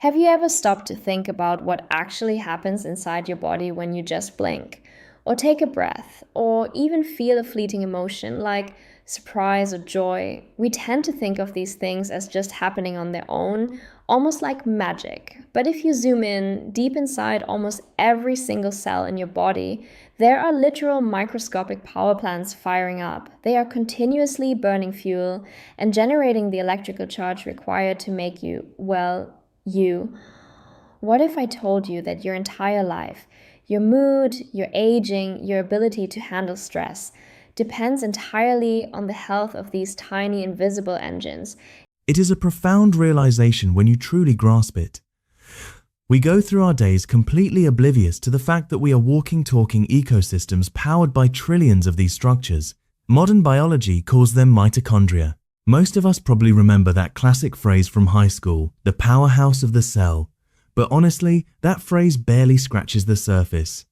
Have you ever stopped to think about what actually happens inside your body when you just blink, or take a breath, or even feel a fleeting emotion like surprise or joy? We tend to think of these things as just happening on their own, almost like magic. But if you zoom in, deep inside almost every single cell in your body, there are literal microscopic power plants firing up. They are continuously burning fuel and generating the electrical charge required to make you, well, you. What if I told you that your entire life, your mood, your aging, your ability to handle stress, depends entirely on the health of these tiny invisible engines? It is a profound realization when you truly grasp it. We go through our days completely oblivious to the fact that we are walking, talking ecosystems powered by trillions of these structures. Modern biology calls them mitochondria. Most of us probably remember that classic phrase from high school, the powerhouse of the cell. But honestly, that phrase barely scratches the surface.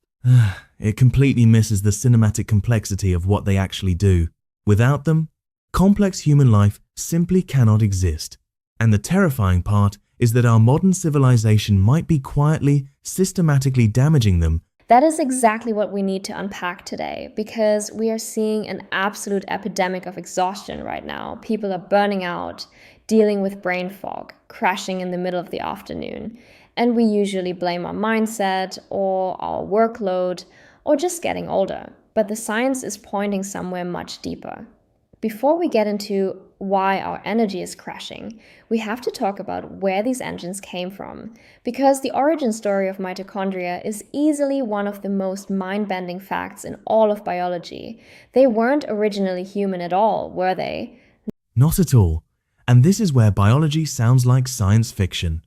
It completely misses the cinematic complexity of what they actually do. Without them, complex human life simply cannot exist. And the terrifying part is that our modern civilization might be quietly, systematically damaging them. That is exactly what we need to unpack today, because we are seeing an absolute epidemic of exhaustion right now. People are burning out, dealing with brain fog, crashing in the middle of the afternoon. And we usually blame our mindset or our workload or just getting older. But the science is pointing somewhere much deeper. Before we get into why our energy is crashing, we have to talk about where these engines came from, because the origin story of mitochondria is easily one of the most mind-bending facts in all of biology. They weren't originally human at all, were they? Not at all. And this is where biology sounds like science fiction.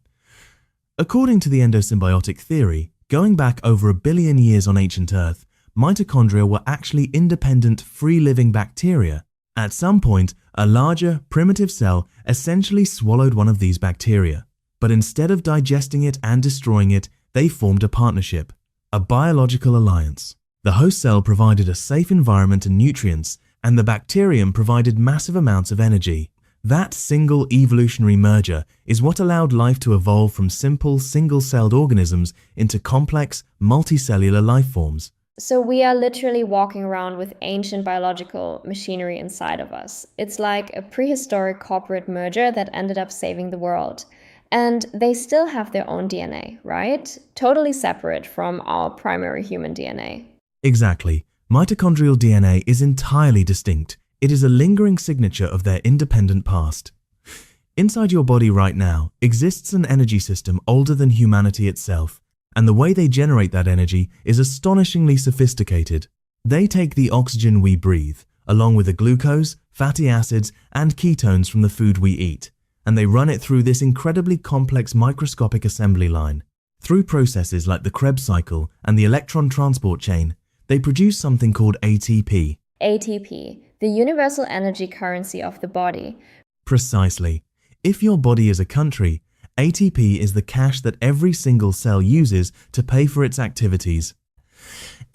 According to the endosymbiotic theory, going back over 1 billion years on ancient Earth, mitochondria were actually independent, free-living bacteria. At some point, a larger, primitive cell essentially swallowed one of these bacteria. But instead of digesting it and destroying it, they formed a partnership, a biological alliance. The host cell provided a safe environment and nutrients, and the bacterium provided massive amounts of energy. That single evolutionary merger is what allowed life to evolve from simple, single-celled organisms into complex, multicellular life forms. So we are literally walking around with ancient biological machinery inside of us. It's like a prehistoric corporate merger that ended up saving the world. And they still have their own DNA, right? Totally separate from our primary human DNA. Exactly. Mitochondrial DNA is entirely distinct. It is a lingering signature of their independent past. Inside your body right now exists an energy system older than humanity itself. And the way they generate that energy is astonishingly sophisticated. They take the oxygen we breathe, along with the glucose, fatty acids, and ketones from the food we eat, and they run it through this incredibly complex microscopic assembly line. Through processes like the Krebs cycle and the electron transport chain, they produce something called ATP. ATP, the universal energy currency of the body. Precisely. If your body is a country, ATP is the cash that every single cell uses to pay for its activities.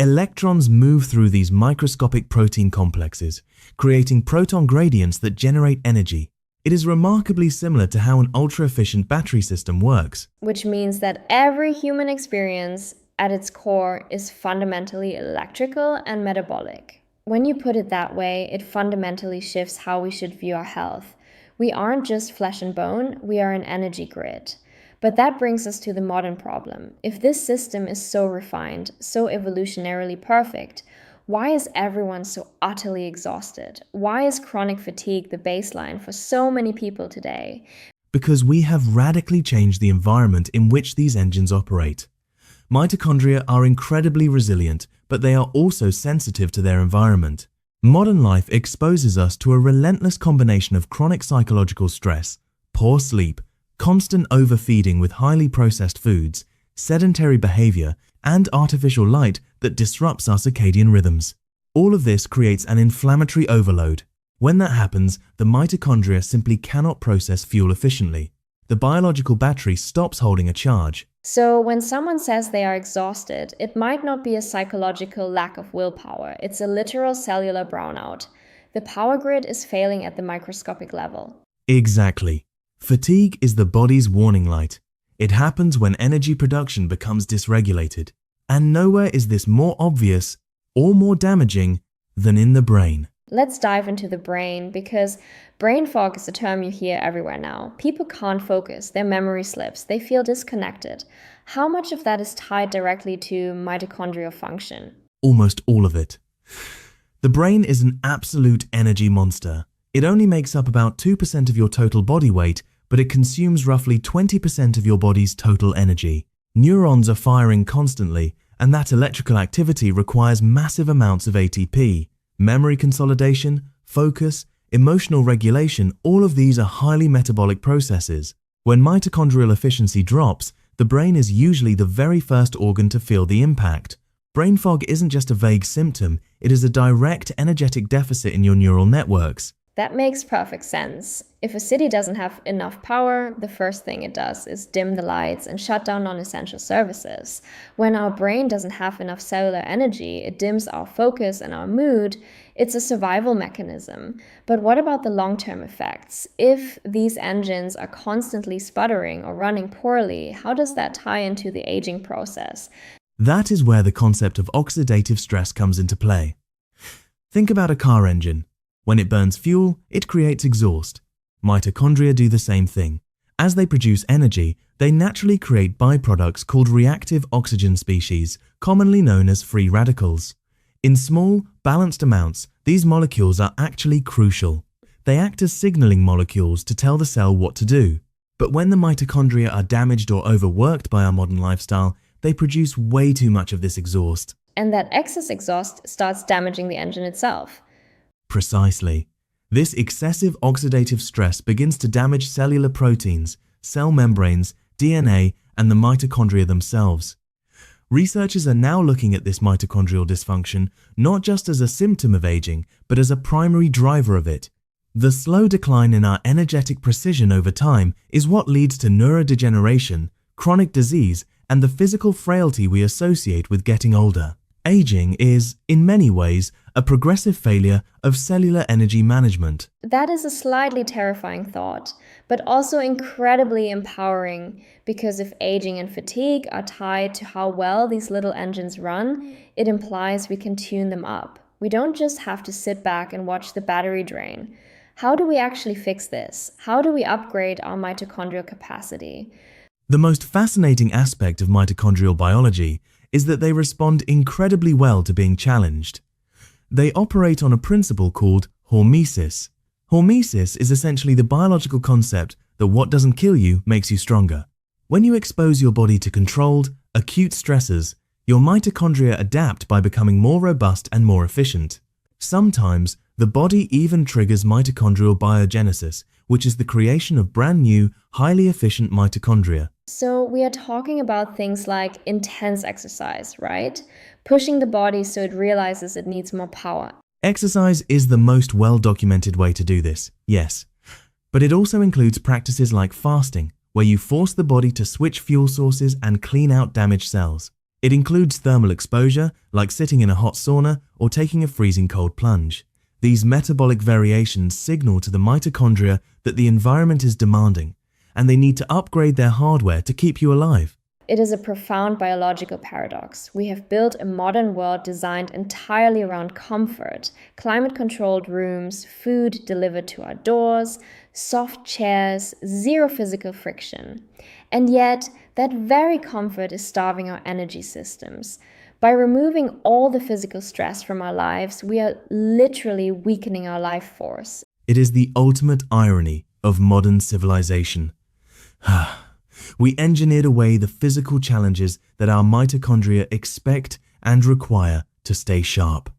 Electrons move through these microscopic protein complexes, creating proton gradients that generate energy. It is remarkably similar to how an ultra-efficient battery system works. Which means that every human experience at its core is fundamentally electrical and metabolic. When you put it that way, it fundamentally shifts how we should view our health. We aren't just flesh and bone, we are an energy grid. But that brings us to the modern problem. If this system is so refined, so evolutionarily perfect, why is everyone so utterly exhausted? Why is chronic fatigue the baseline for so many people today? Because we have radically changed the environment in which these engines operate. Mitochondria are incredibly resilient, but they are also sensitive to their environment. Modern life exposes us to a relentless combination of chronic psychological stress, poor sleep, constant overfeeding with highly processed foods, sedentary behavior, and artificial light that disrupts our circadian rhythms. All of this creates an inflammatory overload. When that happens, the mitochondria simply cannot process fuel efficiently. The biological battery stops holding a charge. So when someone says they are exhausted, it might not be a psychological lack of willpower. It's a literal cellular brownout. The power grid is failing at the microscopic level. Exactly. Fatigue is the body's warning light. It happens when energy production becomes dysregulated. And nowhere is this more obvious or more damaging than in the brain. Let's dive into the brain, because brain fog is a term you hear everywhere now. People can't focus, their memory slips, they feel disconnected. How much of that is tied directly to mitochondrial function? Almost all of it. The brain is an absolute energy monster. It only makes up about 2% of your total body weight, but it consumes roughly 20% of your body's total energy. Neurons are firing constantly, and that electrical activity requires massive amounts of ATP. Memory consolidation, focus, emotional regulation, all of these are highly metabolic processes. When mitochondrial efficiency drops, the brain is usually the very first organ to feel the impact. Brain fog isn't just a vague symptom, it is a direct energetic deficit in your neural networks. That makes perfect sense. If a city doesn't have enough power, the first thing it does is dim the lights and shut down non-essential services. When our brain doesn't have enough cellular energy, it dims our focus and our mood. It's a survival mechanism. But what about the long-term effects? If these engines are constantly sputtering or running poorly, how does that tie into the aging process? That is where the concept of oxidative stress comes into play. Think about a car engine. When it burns fuel, it creates exhaust. Mitochondria do the same thing. As they produce energy, they naturally create byproducts called reactive oxygen species, commonly known as free radicals. In small, balanced amounts, these molecules are actually crucial. They act as signaling molecules to tell the cell what to do. But when the mitochondria are damaged or overworked by our modern lifestyle, they produce way too much of this exhaust. And that excess exhaust starts damaging the engine itself. Precisely. This excessive oxidative stress begins to damage cellular proteins, cell membranes, DNA, and the mitochondria themselves. Researchers are now looking at this mitochondrial dysfunction not just as a symptom of aging, but as a primary driver of it. The slow decline in our energetic precision over time is what leads to neurodegeneration, chronic disease, and the physical frailty we associate with getting older. Aging is, in many ways, a progressive failure of cellular energy management. That is a slightly terrifying thought, but also incredibly empowering, because if aging and fatigue are tied to how well these little engines run, it implies we can tune them up. We don't just have to sit back and watch the battery drain. How do we actually fix this? How do we upgrade our mitochondrial capacity? The most fascinating aspect of mitochondrial biology is that they respond incredibly well to being challenged. They operate on a principle called hormesis. Hormesis is essentially the biological concept that what doesn't kill you makes you stronger. When you expose your body to controlled, acute stressors, your mitochondria adapt by becoming more robust and more efficient. Sometimes, the body even triggers mitochondrial biogenesis, which is the creation of brand new, highly efficient mitochondria. So we are talking about things like intense exercise, right? Pushing the body so it realizes it needs more power. Exercise is the most well-documented way to do this, yes. But it also includes practices like fasting, where you force the body to switch fuel sources and clean out damaged cells. It includes thermal exposure, like sitting in a hot sauna or taking a freezing cold plunge. These metabolic variations signal to the mitochondria that the environment is demanding, and they need to upgrade their hardware to keep you alive. It is a profound biological paradox. We have built a modern world designed entirely around comfort, climate-controlled rooms, food delivered to our doors, soft chairs, zero physical friction. And yet, that very comfort is starving our energy systems. By removing all the physical stress from our lives, we are literally weakening our life force. It is the ultimate irony of modern civilization. We engineered away the physical challenges that our mitochondria expect and require to stay sharp.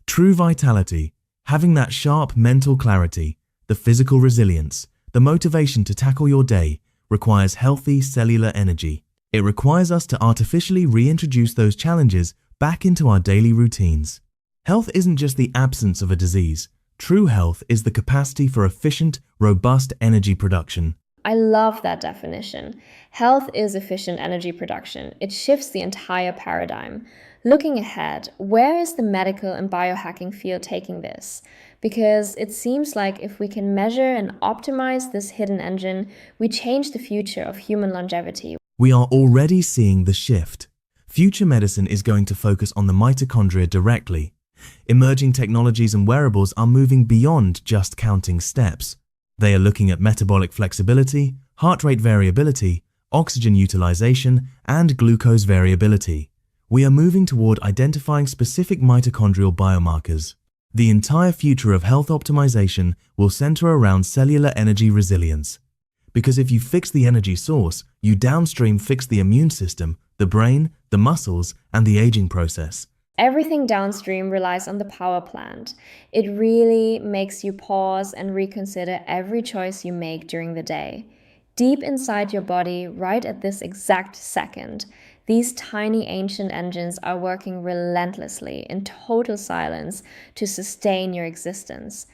True vitality, having that sharp mental clarity, the physical resilience, the motivation to tackle your day, requires healthy cellular energy. It requires us to artificially reintroduce those challenges back into our daily routines. Health isn't just the absence of a disease. True health is the capacity for efficient, robust energy production. I love that definition. Health is efficient energy production. It shifts the entire paradigm. Looking ahead, where is the medical and biohacking field taking this? Because it seems like if we can measure and optimize this hidden engine, we change the future of human longevity. We are already seeing the shift. Future medicine is going to focus on the mitochondria directly. Emerging technologies and wearables are moving beyond just counting steps. They are looking at metabolic flexibility, heart rate variability, oxygen utilization, and glucose variability. We are moving toward identifying specific mitochondrial biomarkers. The entire future of health optimization will center around cellular energy resilience. Because if you fix the energy source, you downstream fix the immune system, the brain, the muscles, and the aging process. Everything downstream relies on the power plant. It really makes you pause and reconsider every choice you make during the day. Deep inside your body, right at this exact second, these tiny ancient engines are working relentlessly in total silence to sustain your existence.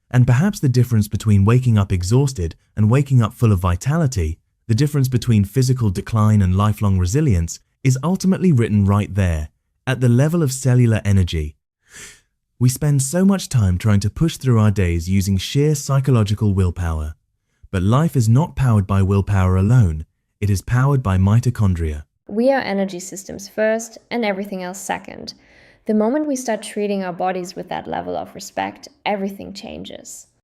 And perhaps the difference between waking up exhausted and waking up full of vitality, the difference between physical decline and lifelong resilience, is ultimately written right there, at the level of cellular energy. We spend so much time trying to push through our days using sheer psychological willpower. But life is not powered by willpower alone. It is powered by mitochondria. We are energy systems first and everything else second. The moment we start treating our bodies with that level of respect, everything changes.